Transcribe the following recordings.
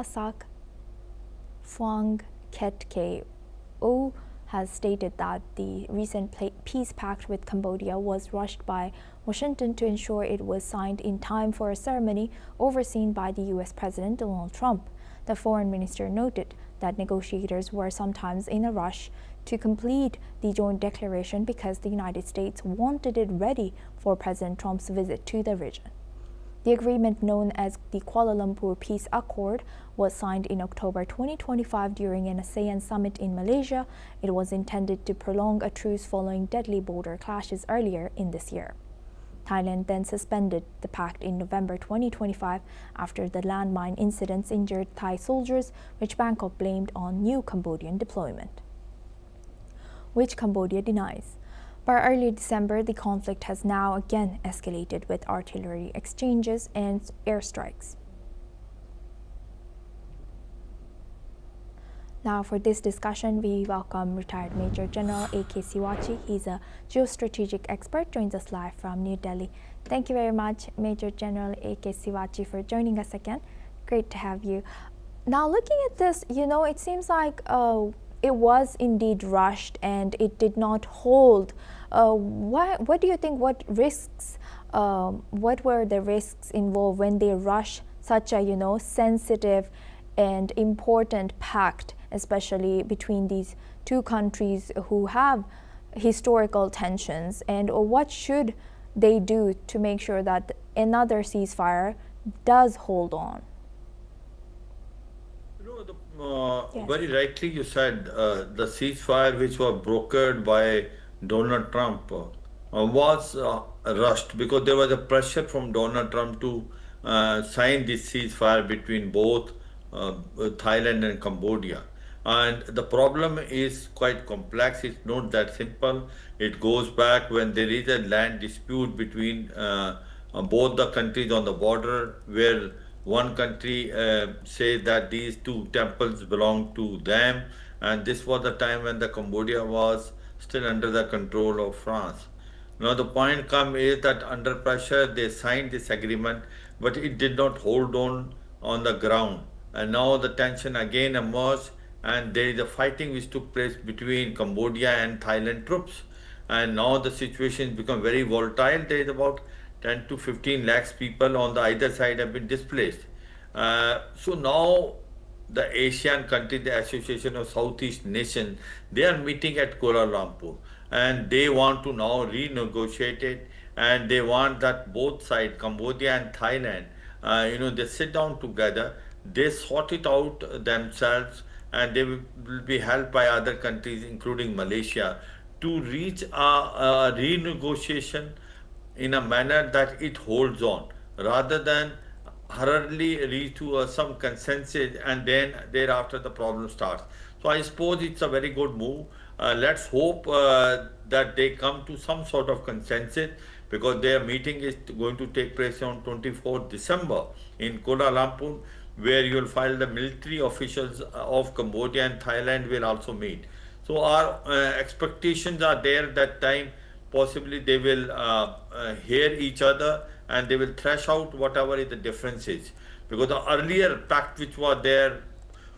Sak Phuong Ketke O has stated that the recent peace pact with Cambodia was rushed by Washington to ensure it was signed in time for a ceremony overseen by the U.S. President Donald Trump. The foreign minister noted that negotiators were sometimes in a rush to complete the joint declaration because the United States wanted it ready for President Trump's visit to the region. The agreement, known as the Kuala Lumpur Peace Accord, was signed in October 2025 during an ASEAN summit in Malaysia. It was intended to prolong a truce following deadly border clashes earlier in this year. Thailand then suspended the pact in November 2025 after the landmine incidents injured Thai soldiers, which Bangkok blamed on new Cambodian deployment, which Cambodia denies. By early December, the conflict has now again escalated with artillery exchanges and airstrikes. Now for this discussion, we welcome retired Major General A.K. Siwachi. He's a geostrategic expert, joins us live from New Delhi. Thank you very much, Major General A.K. Siwachi, for joining us again. Great to have you. Now looking at this, it seems like it was indeed rushed and it did not hold. What do you think, what were the risks involved when they rush such a, sensitive and important pact, especially between these two countries who have historical tensions, and what should they do to make sure that another ceasefire does hold on? Yes. Very rightly you said the ceasefire which was brokered by Donald Trump was rushed because there was a pressure from Donald Trump to sign this ceasefire between both Thailand and Cambodia. And the problem is quite complex. It's not that simple. It goes back when there is a land dispute between both the countries on the border, where one country says that these two temples belong to them, and this was the time when the Cambodia was still under the control of France. Now the point is that under pressure they signed this agreement, but it did not hold on the ground. And now the tension again emerged, and there is a fighting which took place between Cambodia and Thailand troops. And now the situation has become very volatile. There is about 10 to 15 lakhs people on the either side have been displaced. So now the Asian country, the Association of Southeast Nations, they are meeting at Kuala Lumpur, and they want to now renegotiate it, and they want that both sides, Cambodia and Thailand, they sit down together, they sort it out themselves, and they will be helped by other countries, including Malaysia, to reach a renegotiation in a manner that it holds on, rather than hurriedly reach to some consensus and then thereafter the problem starts. So I suppose it's a very good move. Let's hope that they come to some sort of consensus, because their meeting is going to take place on 24th December in Kuala Lumpur, where you will find the military officials of Cambodia and Thailand will also meet. So our expectations are there that time possibly they will hear each other and they will thrash out whatever is the differences, because the earlier pact which was there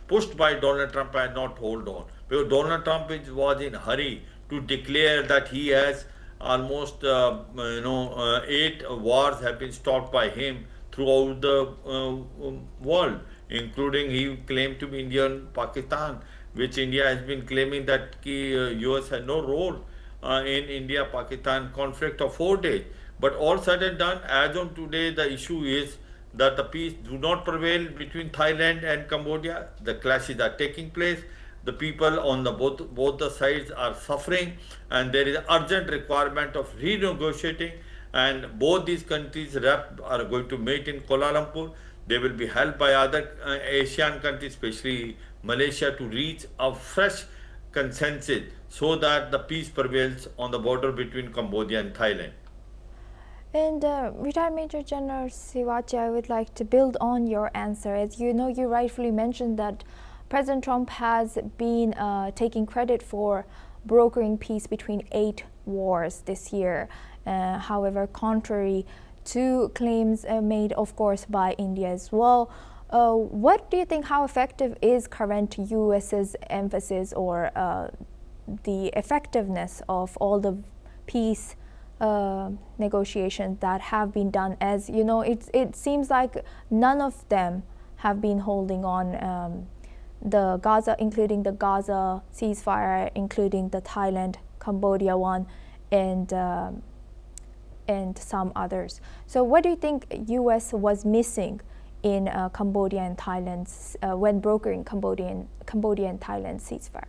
pushed by Donald Trump had not hold on, because Donald Trump was in hurry to declare that he has almost 8 wars have been stopped by him throughout the world, including he claimed to be India and Pakistan, which India has been claiming that US had no role in India-Pakistan conflict of 4 days. But all said and done, as on today, the issue is that the peace do not prevail between Thailand and Cambodia. The clashes are taking place. The people on the both the sides are suffering, and there is urgent requirement of renegotiating. And both these countries are going to meet in Kuala Lumpur. They will be helped by other Asian countries, especially Malaysia, to reach a fresh consensus so that the peace prevails on the border between Cambodia and Thailand. And retired Major General Siwachi, I would like to build on your answer. As you know, you rightfully mentioned that President Trump has been taking credit for brokering peace between 8 wars this year. However, contrary to claims made, of course, by India as well, What do you think, how effective is current U.S.'s emphasis or the effectiveness of all the peace negotiations that have been done? As you know, it seems like none of them have been holding on. The Gaza, including the Gaza ceasefire, including the Thailand Cambodia one, and some others. So what do you think U.S. was missing in Cambodia and Thailand's when brokering Cambodia and Thailand ceasefire?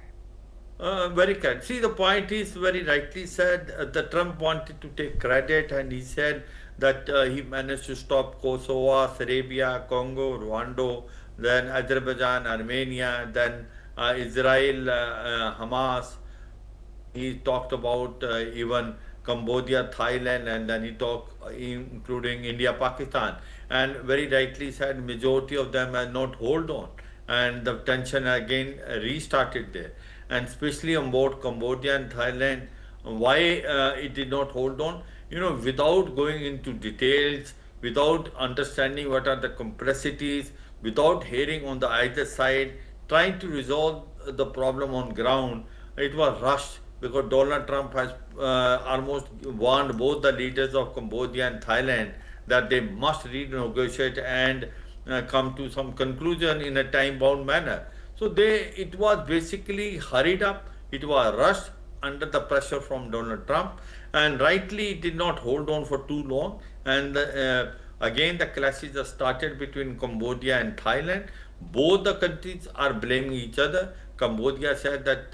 Very correct. See, the point is very rightly said. That Trump wanted to take credit, and he said that he managed to stop Kosovo, Serbia, Congo, Rwanda, then Azerbaijan, Armenia, then Israel, Hamas. He talked about even Cambodia, Thailand, and then he talked including India, Pakistan, and very rightly said majority of them have not hold on, and the tension again restarted there, and especially on both Cambodia and Thailand. Why it did not hold on? Without going into details, without understanding what are the complexities, without hearing on the either side, trying to resolve the problem on ground, it was rushed because Donald Trump has almost warned both the leaders of Cambodia and Thailand that they must renegotiate and come to some conclusion in a time-bound manner. So it was basically hurried up, it was rushed under the pressure from Donald Trump, and rightly it did not hold on for too long. And again, the clashes have started between Cambodia and Thailand. Both the countries are blaming each other. Cambodia said that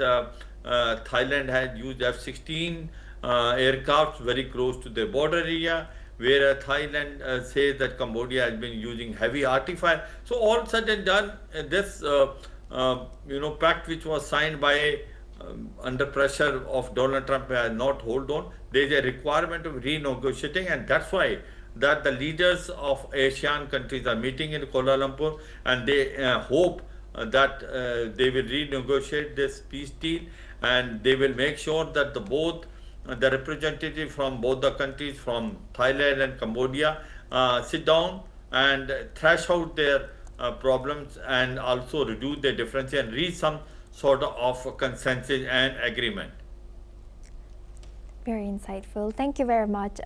Thailand had used F-16 aircrafts very close to their border area, where Thailand says that Cambodia has been using heavy artifice. So all said and done, this pact which was signed by under pressure of Donald Trump has not hold on. There is a requirement of renegotiating, and that's why that the leaders of Asian countries are meeting in Kuala Lumpur, and they hope that they will renegotiate this peace deal, and they will make sure that the representative from both the countries, from Thailand and Cambodia, sit down and thrash out their problems, and also reduce their differences and reach some sort of consensus and agreement. Very insightful. Thank you very much,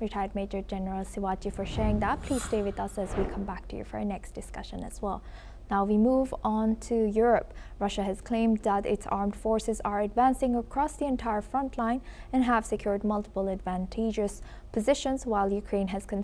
retired Major General Siwaji, for sharing that. Please stay with us as we come back to you for our next discussion as well. Now we move on to Europe. Russia has claimed that its armed forces are advancing across the entire front line and have secured multiple advantageous positions, while Ukraine has